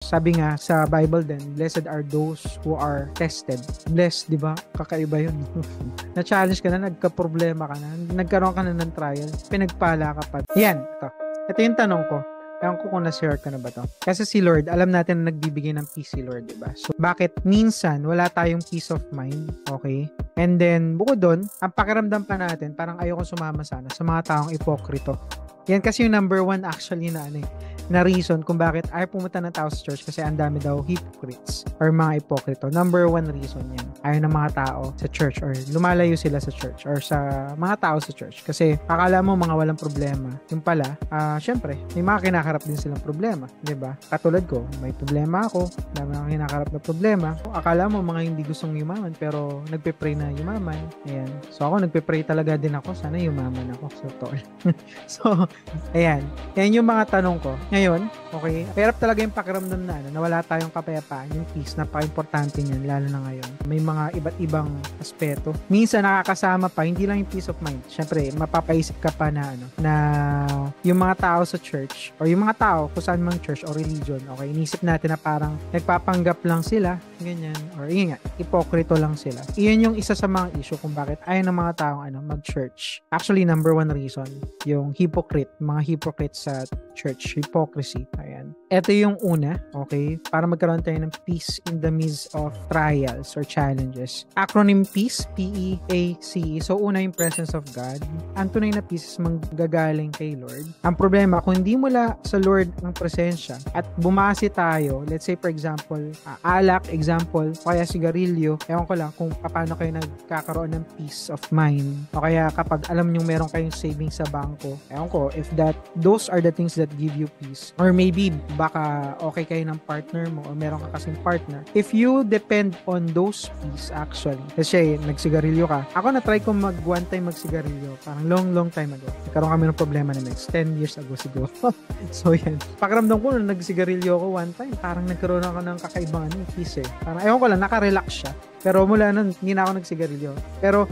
sabi nga sa Bible din, blessed are those who are tested. Blessed, di ba? Kakaiba yun. Na-challenge ka na, nagka-problema ka na, nagkaroon ka na ng trial, pinagpala ka pa. Yan, ito yung tanong ko. Ewan ko kung na-share ka na ba to. Kasi si Lord, alam natin na nagbibigay ng peace si Lord, diba? So, bakit minsan wala tayong peace of mind? Okay? And then, bukod doon, ang pakiramdam pa natin, parang ayoko sumama sana sa mga taong ipokrito. Yan kasi yung number one actually na reason kung bakit ayaw pumunta ng tao sa church kasi ang dami daw hypocrites or mga ipokrito. Number one reason yan. Ayaw ng mga tao sa church or lumalayo sila sa church or sa mga tao sa church. Kasi akala mo mga walang problema. Yung pala, syempre, may mga kinakarap din silang problema. Diba? Katulad ko, may problema ako, dami mga kinakarap na problema. Akala mo mga hindi gustong yumaman pero nagpe-pray na yumaman. Ayan. So ako nagpe-pray talaga din ako. Sana yumaman ako. So, ayan. Yan yung mga tanong ko. Ngayon, okay, hirap talaga yung pakiramdam na wala tayong kapayapaan, yung peace, napaka-importante niyan, lalo na ngayon. May mga iba't ibang aspeto. Minsan nakakasama pa, hindi lang yung peace of mind. Syempre, mapapaisip ka pa na yung mga tao sa church, or yung mga tao kung saan mang church o religion, okay, inisip natin na parang nagpapanggap lang sila, ganyan, or yun nga, ipokrito lang sila. Iyan yung isa sa mga issue kung bakit ayaw ng mga taong mag-church. Actually, number one reason, yung mga hypocrite sa church, hypocrisy. Ayan. Ito yung una, okay, para magkaroon tayo ng peace in the midst of trials or challenges. Acronym PEACE, P-E-A-C-E. So, una yung presence of God. Ang tunay na peace is manggagaling kay Lord. Ang problema, kung hindi mula sa Lord ang presensya at bumase tayo, let's say for example, alak, example, o kaya sigarilyo, ewan ko lang kung paano kayo nagkakaroon ng peace of mind. O kaya kapag alam nyo meron kayong savings sa bangko, ewan ko, if those are the things that give you peace. Or maybe, baka okay kayo ng partner mo o meron ka kasing partner. If you depend on those peace, actually, kasi nagsigarilyo ka. Ako na-try ko one time magsigarilyo. Parang long time ago. Nagkaroon kami ng problema na 10 years ago siguro. So, yan. Pakiramdam ko nung nagsigarilyo ako one time, parang nagkaroon ako ng kakaibang peace eh. Parang, ewan ko lang, nakarelax siya. Pero mula nun, hindi na ako nagsigarilyo. Pero,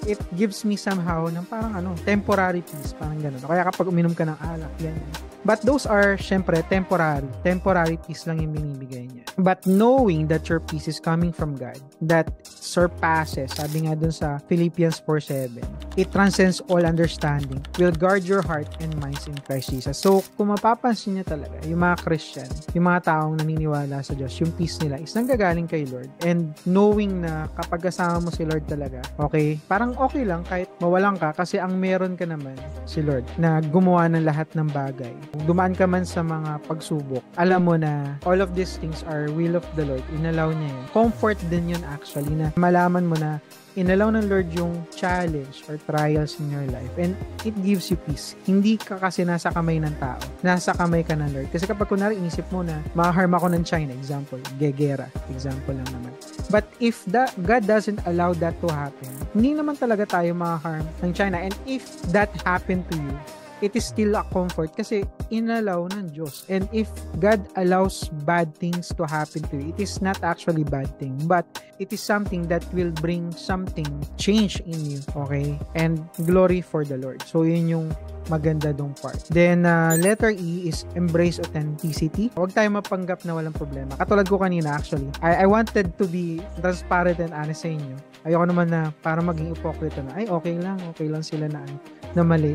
it gives me somehow ng parang temporary peace, parang gano'n. Kaya kapag uminom ka ng alak, yan. But those are, syempre, temporary peace lang yung binibigay niya. But knowing that your peace is coming from God, that surpasses, sabi nga dun sa Philippians 4:7, it transcends all understanding, will guard your heart and minds in Christ Jesus. So, kung mapapansin niyo talaga, yung mga Christian, yung mga taong naniniwala sa Diyos, yung peace nila is nanggagaling kay Lord. And knowing na kapag kasama mo si Lord talaga, okay, parang okay lang kahit mawalan ka kasi ang meron ka naman si Lord na gumawa ng lahat ng bagay. Dumaan ka man sa mga pagsubok, alam mo na all of these things are will of the Lord. Inalaw niya yun. Comfort din yun actually na malaman mo na inalaw ng Lord yung challenge or trials in your life and it gives you peace. Hindi ka kasi nasa kamay ng tao. Nasa kamay ka ng Lord. Kasi kapag kunwari inisip mo na ma-harm ako ng China, example, gegera, example lang naman. But if God doesn't allow that to happen, hindi naman talaga tayo ma-harm ng China. And if that happened to you, it is still a comfort kasi inalaw ng Diyos. And if God allows bad things to happen to you, it is not actually bad thing, but it is something that will bring something, change in you, okay? And glory for the Lord. So, yun yung maganda dong part. Then, letter E is embrace authenticity. Huwag tayo mapanggap na walang problema. Katulad ko kanina, actually, I wanted to be transparent and honest sa inyo. Ayoko naman na para maging ipokrito na, ay, okay lang sila na mali.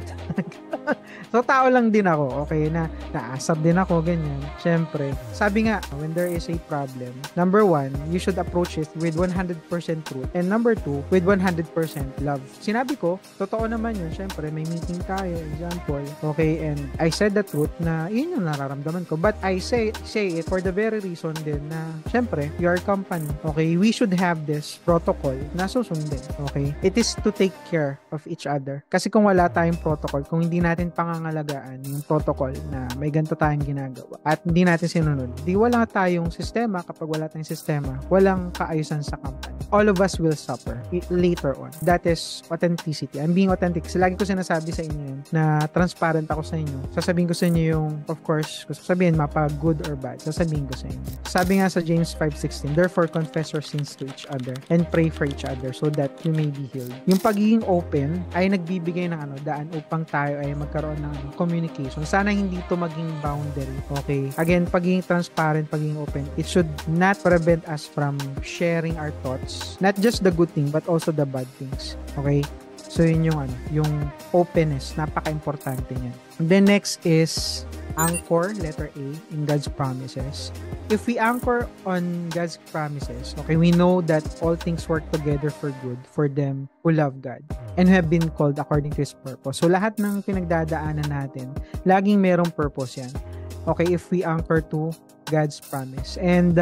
So, tao lang din ako, okay, na naasab din ako, ganyan. Siyempre, sabi nga, when there is a problem, number 1, you should approach it with 100% truth. And number 2, with 100% love. Sinabi ko, totoo naman yun. Siyempre, may meeting tayo, example. Okay, and I said the truth na yun yung nararamdaman ko. But I say it for the very reason din na, siyempre, your company, okay, we should have this protocol na susundin, okay? It is to take care of each other. Kasi kung wala tayong protocol, kung hindi natin pangangalagaan yung protocol na may ganito tayong ginagawa at hindi natin sinunod, di wala tayong sistema. Kapag wala tayong sistema, walang kaayusan sa company. all of us will suffer later on. That is authenticity. I'm being authentic. Kasi lagi ko sinasabi sa inyo yun, na transparent ako sa inyo. Sasabihin ko sa inyo yung, of course, kung sasabihin mapa good or bad, sasabihin ko sa inyo. Sabi nga sa James 5:16, therefore confess your sins to each other and pray for each other so that you may be healed. Yung pagiging open ay nagbibigay ng daan upang tayo ay magkaroon ng communication. Sana hindi to maging boundary. Okay? Again, pagiging transparent, pagiging open, it should not prevent us from sharing our thoughts. Not just the good thing, but also the bad things. Okay? So, yun yung openness. Napaka-importante niyan. And then next is anchor, letter A, in God's promises. If we anchor on God's promises, okay, we know that all things work together for good for them who love God and who have been called according to His purpose. So, lahat ng pinagdadaanan natin, laging merong purpose yan. Okay, if we anchor to God's promise. And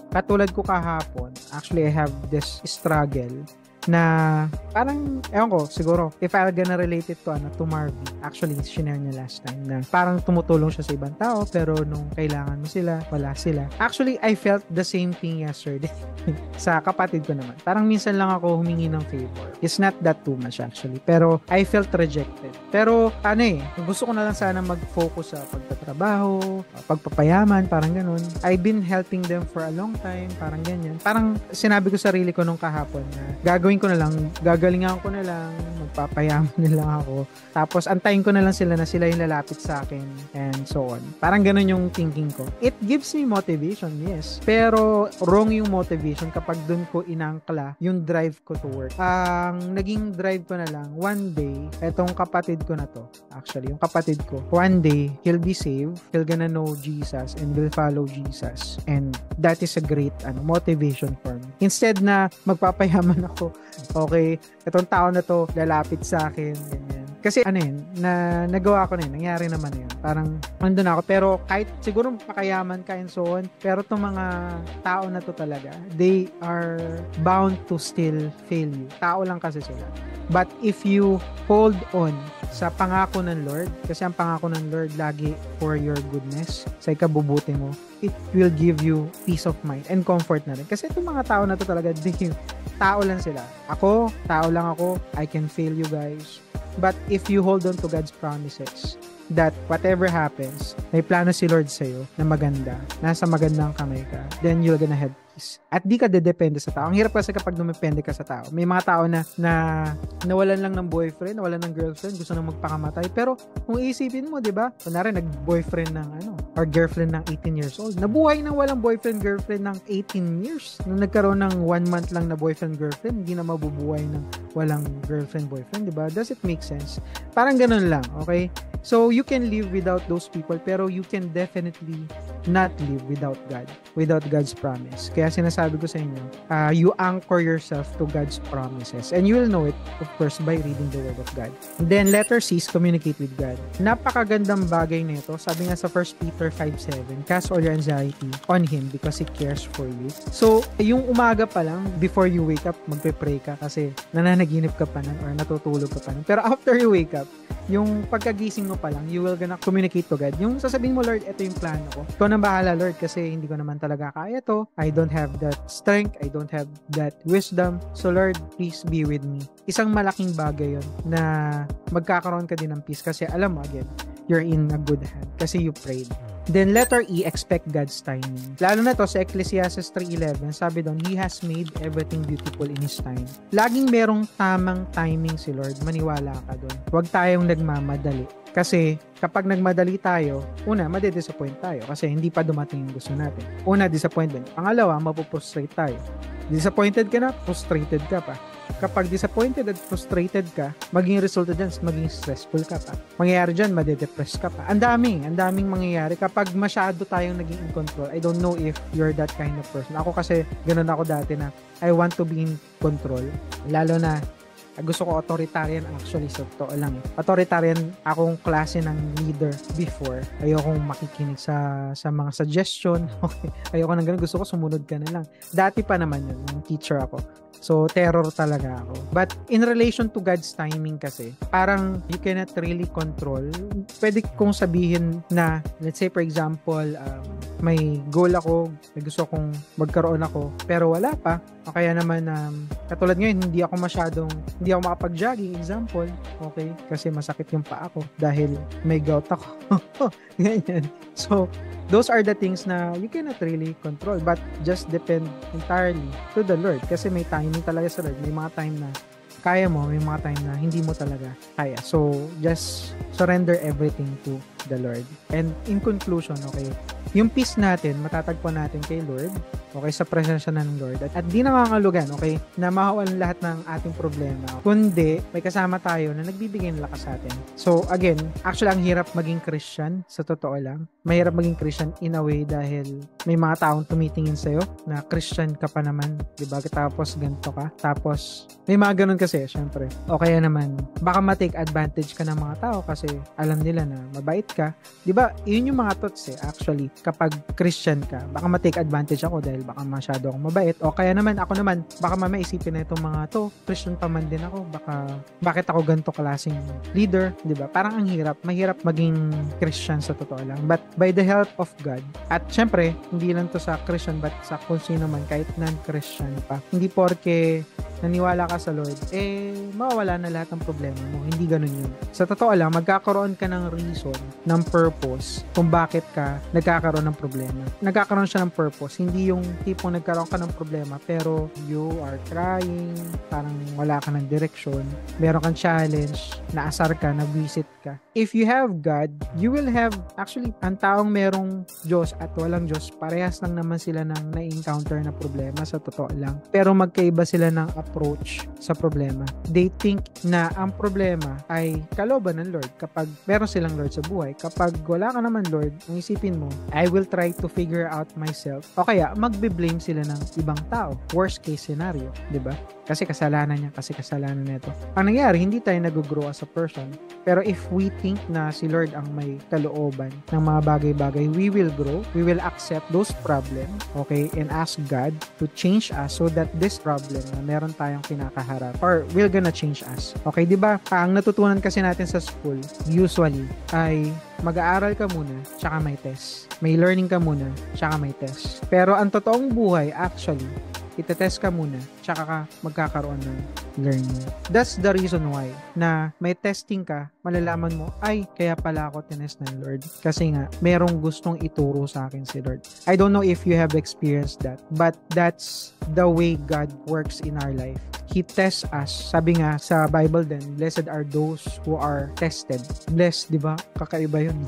katulad ko kahapon, actually, I have this struggle na parang, ewan ko, siguro, if I'm gonna relate it to Marvy, actually, shinare niya last time na parang tumutulong siya sa ibang tao, pero nung kailangan mo sila, wala sila. Actually, I felt the same thing yesterday sa kapatid ko naman. Parang minsan lang ako humingi ng favor. It's not that too much actually, pero I felt rejected. Pero, gusto ko na lang sana mag-focus sa pagtatrabaho, pagpapayaman, parang ganun. I've been helping them for a long time, parang ganyan. Parang sinabi ko sarili ko nung kahapon na gagalingan ko na lang, magpapayaman na lang ako. Tapos, antayin ko na lang sila na sila yung lalapit sa akin and so on. Parang ganun yung thinking ko. It gives me motivation, yes. Pero, wrong yung motivation kapag dun ko inangkla yung drive ko to work. Ang naging drive ko na lang, one day, etong kapatid ko na to, actually, yung kapatid ko, one day, he'll be saved, he'll gonna know Jesus, and will follow Jesus. And that is a great motivation for me. Instead na magpapayaman ako, okay, itong tao na to lalapit sa akin, ganyan. Kasi nagawa ko na yun, nangyari naman yun. Parang andun ako, pero kahit siguro makayaman ka and so on, pero itong mga tao na to talaga, they are bound to still fail you. Tao lang kasi sila. But if you hold on sa pangako ng Lord, kasi ang pangako ng Lord lagi for your goodness, sa ikabubuti mo, it will give you peace of mind and comfort na rin. Kasi itong mga tao na to talaga, tao lang sila. Ako, tao lang ako. I can fail you guys. But if you hold on to God's promises, that whatever happens, may plano si Lord sa'yo na maganda, nasa magandang kamay ka, then you're gonna have peace. At di ka dedepende sa tao. Ang hirap kasi kapag dumepende ka sa tao. May mga tao na nawalan lang ng boyfriend, nawalan ng girlfriend, gusto nang magpakamatay. Pero kung iisipin mo, di ba? Kunwari, nag-boyfriend ng or girlfriend ng 18 years old. Nabuhay nang walang boyfriend, girlfriend ng 18 years. Nung nagkaroon ng 1 month lang na boyfriend, girlfriend, hindi na mabubuhay ng walang girlfriend, boyfriend, di ba? Does it make sense? Parang ganun lang, okay? So, you can live without those people, pero you can definitely not live without God, without God's promise. Kaya sinasabi ko sa inyo, you anchor yourself to God's promises. And you will know it, of course, by reading the Word of God. And then, letter C is communicate with God. Napakagandang bagay nito. Sabi nga sa 1 Peter 5:7, cast all your anxiety on Him because He cares for you. So, yung umaga pa lang, before you wake up, magpe-pray ka kasi nananaginip ka pa nun or natutulog ka pa nun. Pero after you wake up, yung pagkagising mo pa lang, you will gonna communicate to God. Yung sasabihin mo, Lord, ito yung plano ko. Ikaw nang bahala, Lord, kasi hindi ko naman talaga kaya to. I don't have that strength. I don't have that wisdom. So, Lord, please be with me. Isang malaking bagay yon na magkakaroon ka din ng peace kasi alam mo, again, you're in a good hand kasi you prayed. Then letter E, expect God's timing. Lalo na to sa Ecclesiastes 3:11, sabi doon, He has made everything beautiful in His time. Laging merong tamang timing si Lord, maniwala ka doon. Huwag tayong nagmamadali. Kasi kapag nagmadali tayo, una, madidisappoint tayo kasi hindi pa dumating yung gusto natin. Una, disappointment. Pangalawa, mapuprostrate tayo. Disappointed ka na, frustrated ka pa. Kapag disappointed at frustrated ka, maging resulta dyan, maging stressful ka pa. Mangyayari dyan, madedepress ka pa. Ang daming mangyayari kapag masyado tayong naging in control. I don't know if you're that kind of person. Ako kasi, ganun ako dati na I want to be in control. Lalo na, gusto ko authoritarian actually, so totoo lang. Authoritarian akong klase ng leader before. Ayokong makikinig sa mga suggestion. Okay. Ayoko nang ganun. Gusto ko sumunod ka na lang. Dati pa naman yun, nung teacher ako. So, terror talaga ako. But, in relation to God's timing kasi, parang you cannot really control. Pwede kong sabihin na, let's say for example, may goal ako, may gusto kong magkaroon ako, pero wala pa. O kaya naman, katulad ngayon, hindi ako makapag-jogging, example, okay? Kasi masakit yung paa ko dahil may gout ako. Ganyan. So, those are the things na you cannot really control, but just depend entirely to the Lord. Kasi may timing talaga sa Lord. May mga time na kaya mo, may mga time na hindi mo talaga kaya. So, just surrender everything to the Lord. And in conclusion, okay, yung peace natin, matatagpuan natin kay Lord, okay, sa presensya ng Lord. At di nangangalugan, okay, na mahawalan lahat ng ating problema. Kundi, may kasama tayo na nagbibigay ng lakas sa atin. So, again, actually, ang hirap maging Christian, sa totoo lang. Mahirap maging Christian in a way dahil may mga taong tumitingin sa'yo na Christian ka pa naman, diba? Tapos, ganito ka. Tapos, may mga ganun kasi, syempre. O kaya naman, baka ma-take advantage ka ng mga tao kasi alam nila na mabait ka. Diba? Yun yung mga thoughts actually. Kapag Christian ka, baka ma-take advantage ako dahil baka masyado akong mabait. O kaya naman, ako naman, baka mamaya isipin na itong mga to, Christian pa man din ako, bakit ako ganito klaseng leader, diba? Parang ang hirap, mahirap maging Christian sa totoo lang. But by the help of God, at syempre, hindi lang to sa Christian, but sa kung sino man, kahit non-Christian pa. Hindi porke naniwala ka sa Lord, mawawala na lahat ng problema mo. Hindi ganun yun. Sa totoo lang, magkakaroon ka ng reason, ng purpose, kung bakit ka nagkakaroon ng problema. Nagkakaroon siya ng purpose. Hindi yung tipong nagkaroon ka ng problema, pero you are crying, parang wala ka ng direction, meron kang challenge, naasar ka, na-visit ka. If you have God, you will have, actually, ang taong merong Diyos at walang Diyos, parehas lang naman sila ng na-encounter na problema, sa totoo lang. Pero magkaiba sila ng approach sa problema. They think na ang problema ay kalooban ng Lord kapag meron silang Lord sa buhay. Kapag wala ka naman Lord, ang isipin mo, I will try to figure out myself. O kaya, magbe-blame sila ng ibang tao. Worst case scenario, di ba? Kasi kasalanan niya, kasi kasalanan nito. Ang nangyayari, hindi tayo nag-grow as a person. Pero if we think na si Lord ang may kalooban ng mga bagay-bagay, we will grow, we will accept those problems, okay, and ask God to change us so that this problem na meron tayong kinakaharap or will gonna change us. Okay, di ba? Ang natutunan kasi natin sa school, usually, ay mag-aaral ka muna, tsaka may test. May learning ka muna, tsaka may test. Pero ang totoong buhay, actually, itetest ka muna, tsaka ka magkakaroon ng learning. That's the reason why na may testing ka, malalaman mo, ay, kaya pala ako tinest ng Lord. Kasi nga, merong gustong ituro sa akin si Lord. I don't know if you have experienced that, but that's the way God works in our life. He tests us. Sabi nga sa Bible din, blessed are those who are tested. Blessed, di ba? Kakaiba yun.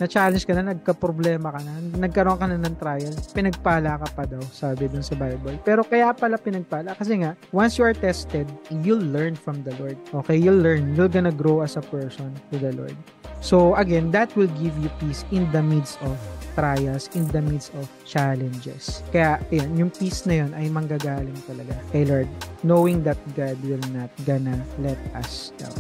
Na-challenge ka na, nagka-problema ka na, nagkaroon ka na ng trial, pinagpala ka pa daw, sabi dun sa Bible. Pero kaya pala pinagpala, kasi nga, once you are tested, you'll learn from the Lord. Okay, you'll learn. You're gonna grow as a person to the Lord. So again, that will give you peace in the midst of trials, in the midst of challenges. Kaya, yun, yung peace na yun ay manggagaling talaga kay Lord, knowing that God will not gonna let us down.